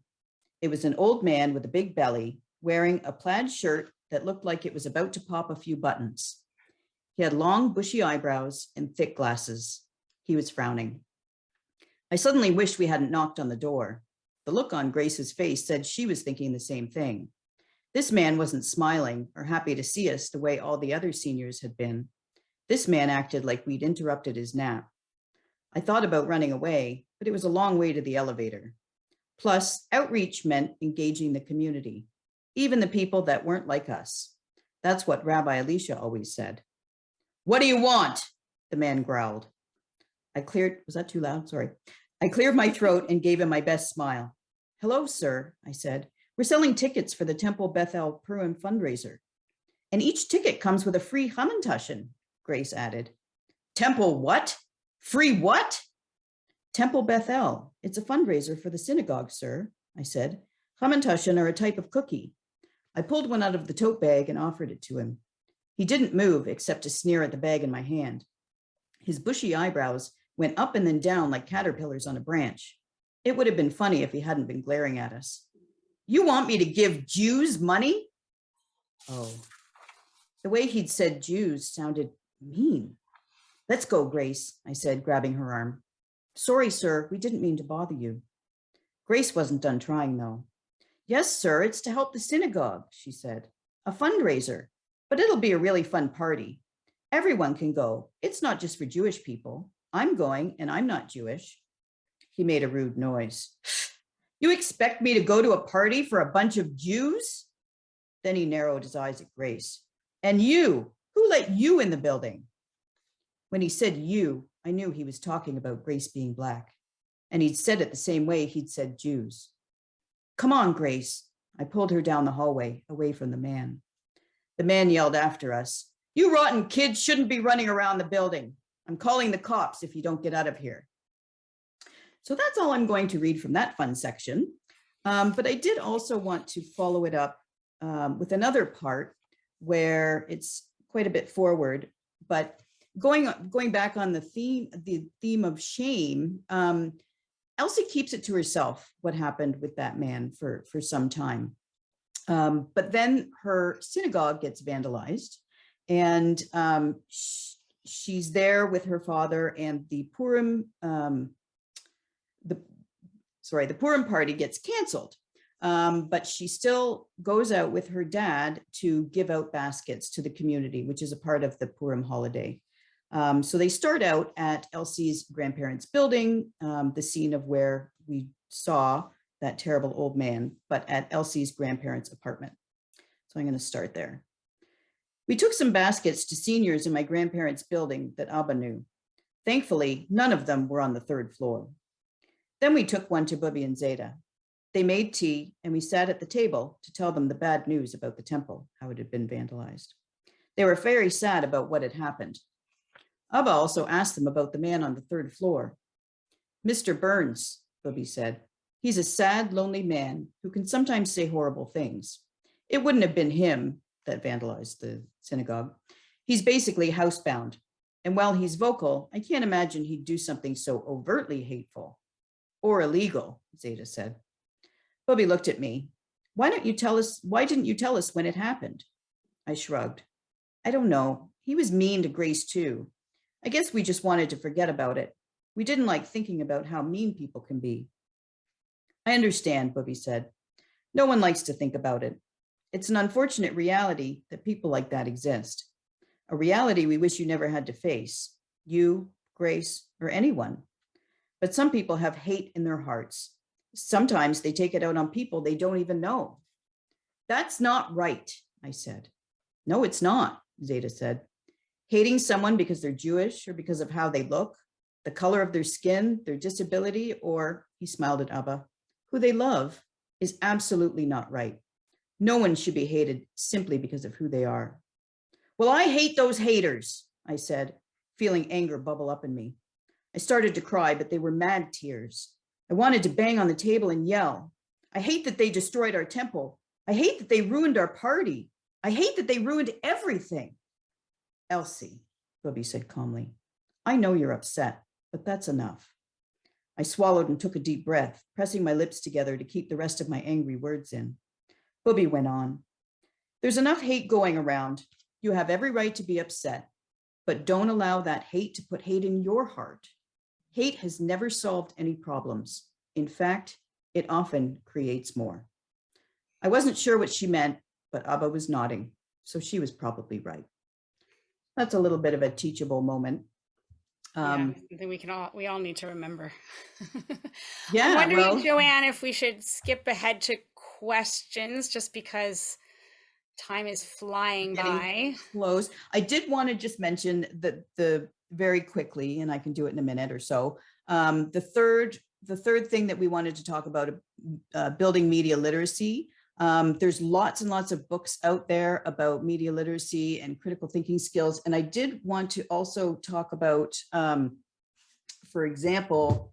It was an old man with a big belly, wearing a plaid shirt that looked like it was about to pop a few buttons. He had long, bushy eyebrows and thick glasses. He was frowning. I suddenly wished we hadn't knocked on the door. The look on Grace's face said she was thinking the same thing. This man wasn't smiling or happy to see us the way all the other seniors had been. This man acted like we'd interrupted his nap. I thought about running away, but it was a long way to the elevator. Plus, outreach meant engaging the community, even the people that weren't like us. That's what Rabbi Elisha always said. "What do you want?" the man growled. Was that too loud? Sorry. I cleared my throat and gave him my best smile. "Hello, sir," I said. "We're selling tickets for the Temple Beth El Purim fundraiser. And each ticket comes with a free Hamantaschen," Grace added. "Temple what? Free what?" "Temple Beth El. It's a fundraiser for the synagogue, sir," I said. "Hamantaschen are a type of cookie." I pulled one out of the tote bag and offered it to him. He didn't move except to sneer at the bag in my hand. His bushy eyebrows went up and then down like caterpillars on a branch. It would have been funny if he hadn't been glaring at us. "You want me to give Jews money?" Oh, the way he'd said Jews sounded mean. "Let's go, Grace," I said, grabbing her arm. "Sorry, sir, we didn't mean to bother you." Grace wasn't done trying, though. "Yes, sir, it's to help the synagogue," she said. "A fundraiser, but it'll be a really fun party. Everyone can go. It's not just for Jewish people. I'm going and I'm not Jewish. He made a rude noise. You expect me to go to a party for a bunch of Jews? Then he narrowed his eyes at Grace. And you, who let you in the building? When he said you, I knew he was talking about Grace being Black. And he'd said it the same way he'd said Jews. Come on, Grace. I pulled her down the hallway, away from the man. The man yelled after us, you rotten kids shouldn't be running around the building. I'm calling the cops if you don't get out of here. So that's all I'm going to read from that fun section. But I did also want to follow it up with another part where it's quite a bit forward, but going back on the theme of shame, Elsie keeps it to herself what happened with that man for some time. But then her synagogue gets vandalized, and she's there with her father, and the Purim party gets canceled. But she still goes out with her dad to give out baskets to the community, which is a part of the Purim holiday. So they start out at Elsie's grandparents' building, the scene of where we saw that terrible old man, but at Elsie's grandparents' apartment. So I'm going to start there. We took some baskets to seniors in my grandparents' building that Abba knew. Thankfully, none of them were on the third floor. Then we took one to Bubby and Zeta. They made tea, and we sat at the table to tell them the bad news about the temple, how it had been vandalized. They were very sad about what had happened. Abba also asked them about the man on the third floor. Mr. Burns, Bubby said. He's a sad, lonely man who can sometimes say horrible things. It wouldn't have been him that vandalized the synagogue. He's basically housebound. And while he's vocal, I can't imagine he'd do something so overtly hateful. Or illegal, Zeta said. Bubby looked at me. Why didn't you tell us when it happened? I shrugged. I don't know. He was mean to Grace too. I guess we just wanted to forget about it. We didn't like thinking about how mean people can be. I understand, Bubby said. No one likes to think about it. It's an unfortunate reality that people like that exist. A reality we wish you never had to face. You, Grace, or anyone. But some people have hate in their hearts. Sometimes they take it out on people they don't even know. That's not right, I said. No, it's not, Zeta said. Hating someone because they're Jewish or because of how they look, the color of their skin, their disability, or, he smiled at Abba, who they love, is absolutely not right. No one should be hated simply because of who they are. Well, I hate those haters, I said, feeling anger bubble up in me. I started to cry, but they were mad tears. I wanted to bang on the table and yell. I hate that they destroyed our temple. I hate that they ruined our party. I hate that they ruined everything. Elsie, Bubby said calmly, I know you're upset, but that's enough. I swallowed and took a deep breath, pressing my lips together to keep the rest of my angry words in. Bubby went on. There's enough hate going around. You have every right to be upset, but don't allow that hate to put hate in your heart. Hate has never solved any problems. In fact, it often creates more. I wasn't sure what she meant, but Abba was nodding, so she was probably right. That's a little bit of a teachable moment. Yeah, I think we all need to remember. Yeah, I'm wondering, Joanne, if we should skip ahead to questions just because time is flying by. Close. I did want to just mention that the very quickly, and I can do it in a minute or so. The third thing that we wanted to talk about, building media literacy. There's lots and lots of books out there about media literacy and critical thinking skills. And I did want to also talk about, for example,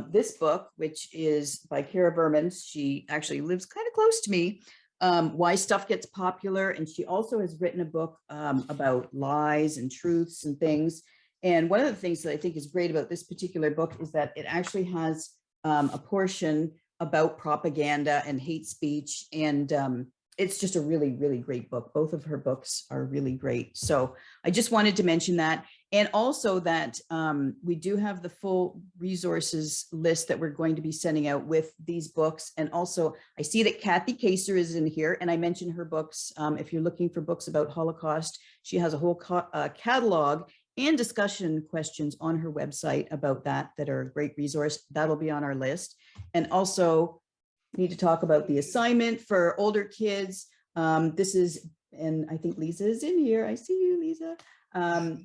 this book, which is by Kara Bermans. She actually lives kind of close to me. Why Stuff Gets Popular. And she also has written a book about lies and truths and things. And one of the things that I think is great about this particular book is that it actually has a portion about propaganda and hate speech. And it's just a really, really great book. Both of her books are really great. So I just wanted to mention that. And also that we do have the full resources list that we're going to be sending out with these books. And also I see that Kathy Kaser is in here, and I mentioned her books. If you're looking for books about Holocaust, she has a whole catalog, and discussion questions on her website about that are a great resource. That'll be on our list. And also need to talk about the assignment for older kids. This is, and I think Lisa is in here. I see you, Lisa.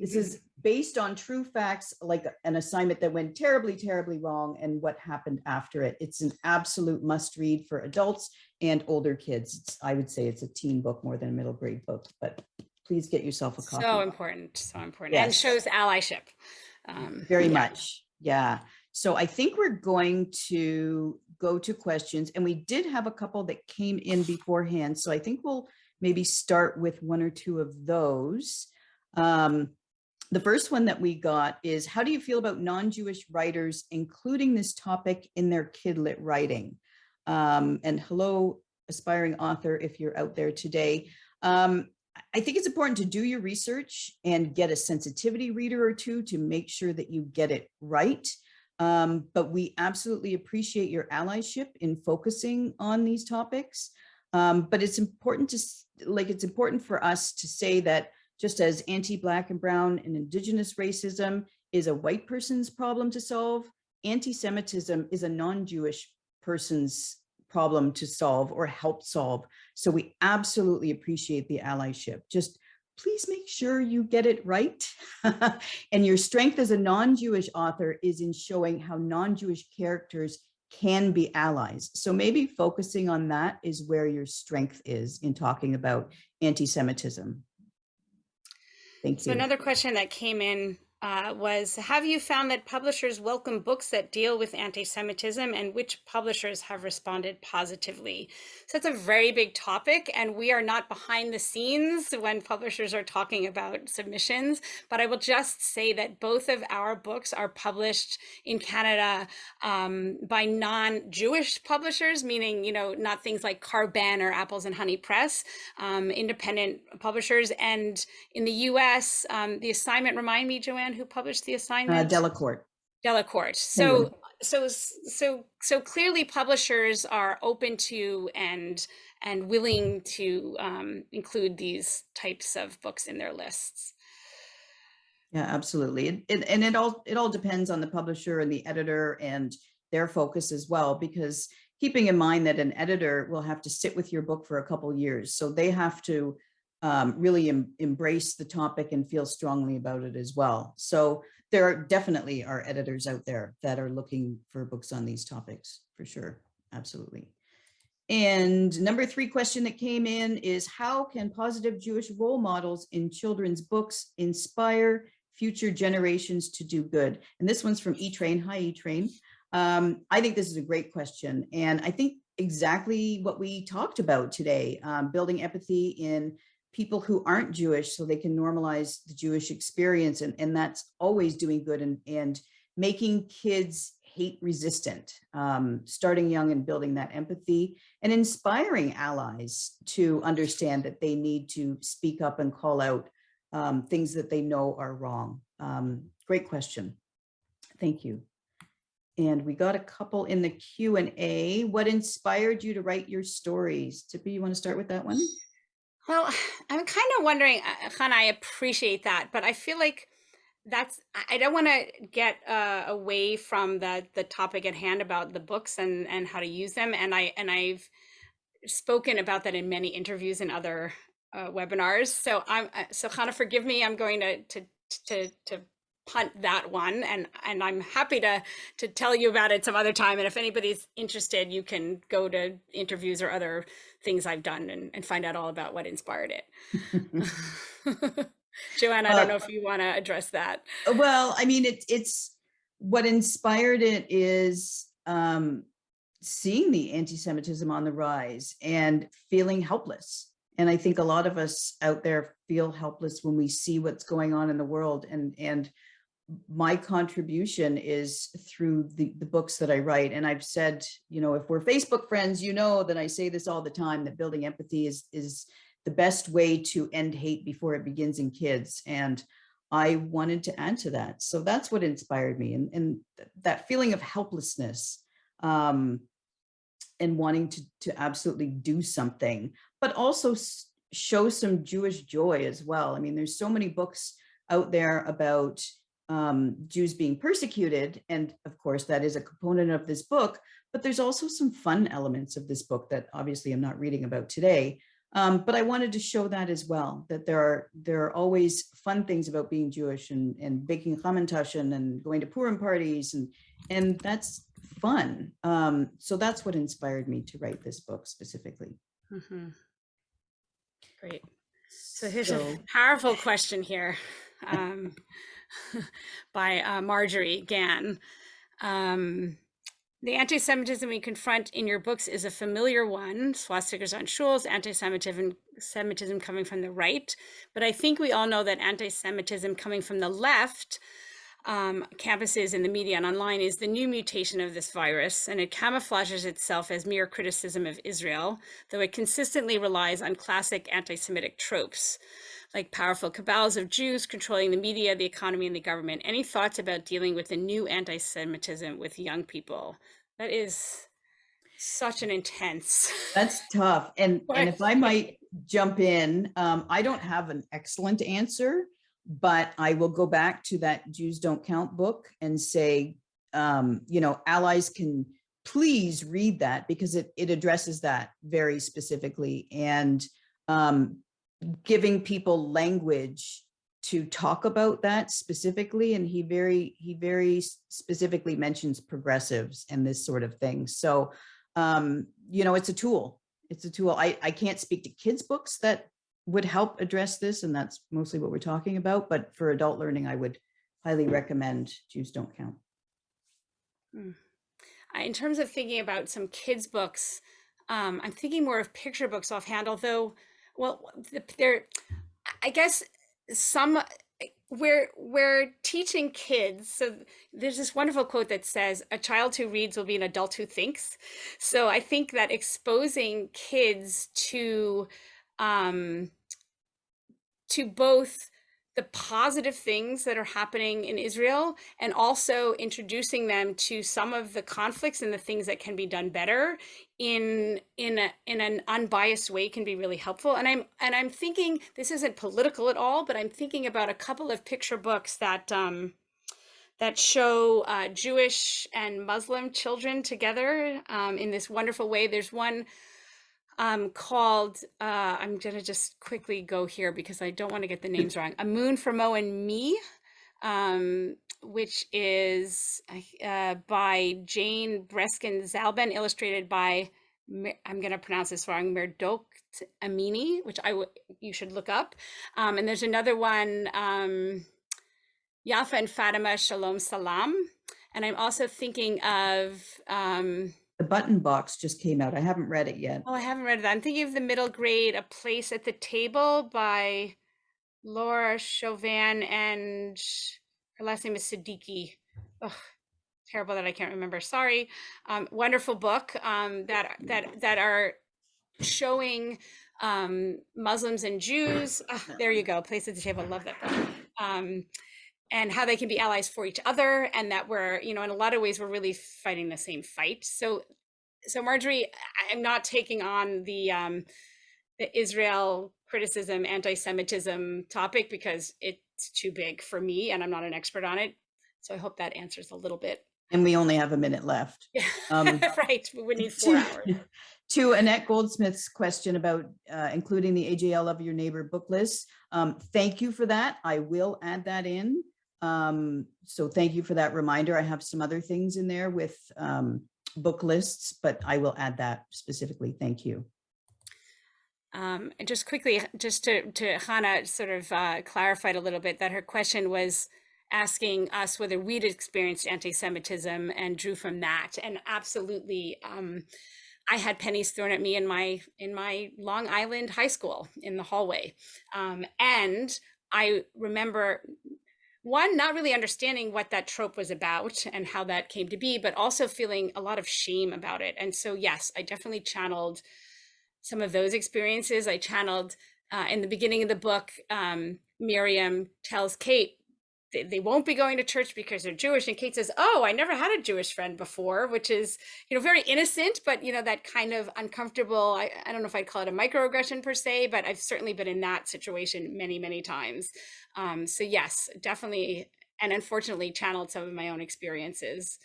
This is based on true facts, like an assignment that went terribly, terribly wrong and what happened after it. It's an absolute must read for adults and older kids. I would say it's a teen book more than a middle grade book, but please get yourself a copy. So important, so important. Yes. And shows allyship. Very much. Yeah. So I think we're going to go to questions, and we did have a couple that came in beforehand. So I think we'll maybe start with one or two of those. The first one that we got is, how do you feel about non-Jewish writers including this topic in their kidlit writing? And hello, aspiring author, if you're out there today. I think it's important to do your research and get a sensitivity reader or two to make sure that you get it right. But we absolutely appreciate your allyship in focusing on these topics. But it's important it's important for us to say that just as anti-Black and brown and Indigenous racism is a white person's problem to solve, anti-Semitism is a non-Jewish person's problem to solve or help solve. So we absolutely appreciate the allyship. Just please make sure you get it right. And your strength as a non-Jewish author is in showing how non-Jewish characters can be allies. So maybe focusing on that is where your strength is in talking about anti-Semitism. Thank you. So another question that came in was, have you found that publishers welcome books that deal with anti-Semitism, and which publishers have responded positively? So that's a very big topic, and we are not behind the scenes when publishers are talking about submissions, but I will just say that both of our books are published in Canada by non-Jewish publishers, meaning, you know, not things like Carbon or Apples and Honey Press, independent publishers. And in the US, the assignment, remind me, Joanne, who published the assignment? Delacorte. Delacorte. So clearly publishers are open to and willing to include these types of books in their lists. Yeah, absolutely. And it all depends on the publisher and the editor and their focus as well, because keeping in mind that an editor will have to sit with your book for a couple of years. So they have to really embrace the topic and feel strongly about it as well. So there definitely are editors out there that are looking for books on these topics, for sure. Absolutely. And number 3 question that came in is, how can positive Jewish role models in children's books inspire future generations to do good? And this one's from E-Train. Hi, E-Train. I think this is a great question. And I think exactly what we talked about today, building empathy in people who aren't Jewish so they can normalize the Jewish experience. And that's always doing good, and making kids hate resistant, starting young and building that empathy, and inspiring allies to understand that they need to speak up and call out things that they know are wrong. Great question. Thank you. And we got a couple in the Q&A. What inspired you to write your stories? Tippy, you want to start with that one? Well, I'm kind of wondering, Hannah, I appreciate that, but I feel like I don't want to get away from the topic at hand about the books and how to use them. And I've spoken about that in many interviews and other webinars. So Hannah, forgive me. I'm going to punt that one, and I'm happy to tell you about it some other time. And if anybody's interested, you can go to interviews or other things I've done and find out all about what inspired it. Joanne, I don't know if you want to address that. Well, I mean, it's what inspired it is seeing the anti-Semitism on the rise and feeling helpless. And I think a lot of us out there feel helpless when we see what's going on in the world. And my contribution is through the books that I write. And I've said, you know, if we're Facebook friends, you know that I say this all the time, that building empathy is the best way to end hate before it begins in kids. And I wanted to add to that. So that's what inspired me. And that feeling of helplessness and wanting to absolutely do something, but also show some Jewish joy as well. I mean, there's so many books out there about Jews being persecuted. And of course, that is a component of this book, but there's also some fun elements of this book that obviously I'm not reading about today. But I wanted to show that as well, that there are always fun things about being Jewish and baking Hamantaschen and going to Purim parties, and that's fun. So that's what inspired me to write this book specifically. Mm-hmm. Great. So here's a powerful question here by Marjorie Gann. The anti-Semitism we confront in your books is a familiar one, swastikas on shuls, anti-Semitism coming from the right. But I think we all know that anti-Semitism coming from the left, campuses in the media and online, is the new mutation of this virus, and it camouflages itself as mere criticism of Israel, though it consistently relies on classic anti-Semitic tropes, like powerful cabals of Jews controlling the media, the economy, and the government. Any thoughts about dealing with the new anti-Semitism with young people? That is such an intense. That's tough. And if I might jump in, I don't have an excellent answer, but I will go back to that Jews Don't Count book and say, allies can please read that, because it addresses that very specifically, and giving people language to talk about that specifically. And he very specifically mentions progressives and this sort of thing. So, it's a tool. It's a tool. I can't speak to kids' books that would help address this, and that's mostly what we're talking about. But for adult learning, I would highly recommend Jews Don't Count. In terms of thinking about some kids' books, I'm thinking more of picture books offhand, although, well, I guess we're teaching kids. So there's this wonderful quote that says, "A child who reads will be an adult who thinks." So I think that exposing kids to both the positive things that are happening in Israel, and also introducing them to some of the conflicts and the things that can be done better in an unbiased way, can be really helpful. And I'm thinking, this isn't political at all, but I'm thinking about a couple of picture books that show Jewish and Muslim children together in this wonderful way. There's one called, I'm gonna just quickly go here because I don't want to get the names wrong. A Moon for Mo and Me, which is by Jane Breskin Zalben, illustrated by, I'm gonna pronounce this wrong, Merdok Amini, which you should look up. And there's another one, Yafa and Fatima Shalom Salam. And I'm also thinking of The Button Box just came out. I haven't read it yet. Oh, I haven't read that. I'm thinking of the middle grade, A Place at the Table by Laura Chauvin, and her last name is Siddiqui. Oh, terrible that I can't remember. Sorry. Wonderful book that are showing Muslims and Jews. There you go. Place at the Table. Love that book. And how they can be allies for each other, and that we're, in a lot of ways, we're really fighting the same fight. So Marjorie, I'm not taking on the Israel criticism, anti-Semitism topic, because it's too big for me and I'm not an expert on it. So I hope that answers a little bit. And we only have a minute left. Right, we would need 4 hours. To Annette Goldsmith's question about including the AJL Love Your Neighbor book list, thank you for that. I will add that in. So thank you for that reminder. I have some other things in there with book lists, but I will add that specifically. Thank you. And just quickly, just to Hannah sort of clarified a little bit that her question was asking us whether we'd experienced anti-Semitism and drew from that. And absolutely, I had pennies thrown at me in my Long Island high school in the hallway. And I remember, one, not really understanding what that trope was about and how that came to be, but also feeling a lot of shame about it. And so, yes, I definitely channeled some of those experiences. I channeled in the beginning of the book, Miriam tells Kate, they won't be going to church because they're Jewish. And Kate says, "Oh, I never had a Jewish friend before," which is, very innocent, but that kind of uncomfortable. I don't know if I'd call it a microaggression per se, but I've certainly been in that situation many, many times. So yes, definitely, and unfortunately, channeled some of my own experiences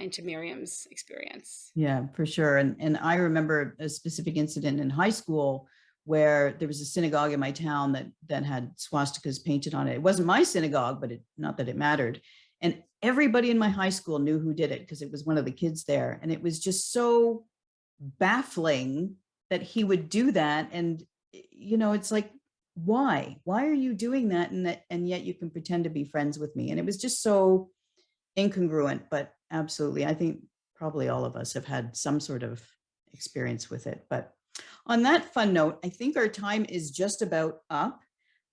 into Miriam's experience. Yeah, for sure. And I remember a specific incident in high school where there was a synagogue in my town that had swastikas painted on it. It wasn't my synagogue, but not that it mattered. And everybody in my high school knew who did it because it was one of the kids there. And it was just so baffling that he would do that. And it's like, why? Why are you doing that? And yet you can pretend to be friends with me. And it was just so incongruent, but absolutely. I think probably all of us have had some sort of experience with it. But on that fun note, I think our time is just about up.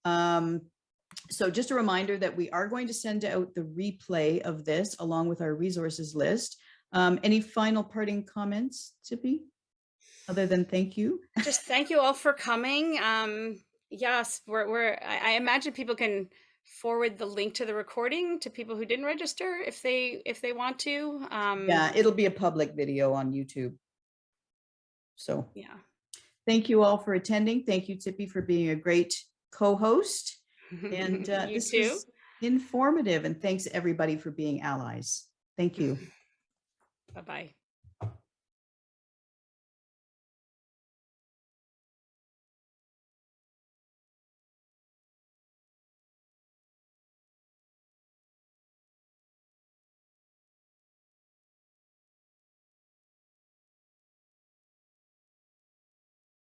So just a reminder that we are going to send out the replay of this along with our resources list. Any final parting comments, Tippy, other than thank you? Just thank you all for coming. Yes, I imagine people can forward the link to the recording to people who didn't register if they want to. Yeah, it'll be a public video on YouTube. So Yeah. thank you all for attending. Thank you, Tippy, for being a great co-host. And You this too. was informative. And thanks everybody for being allies. Thank you. Bye-bye.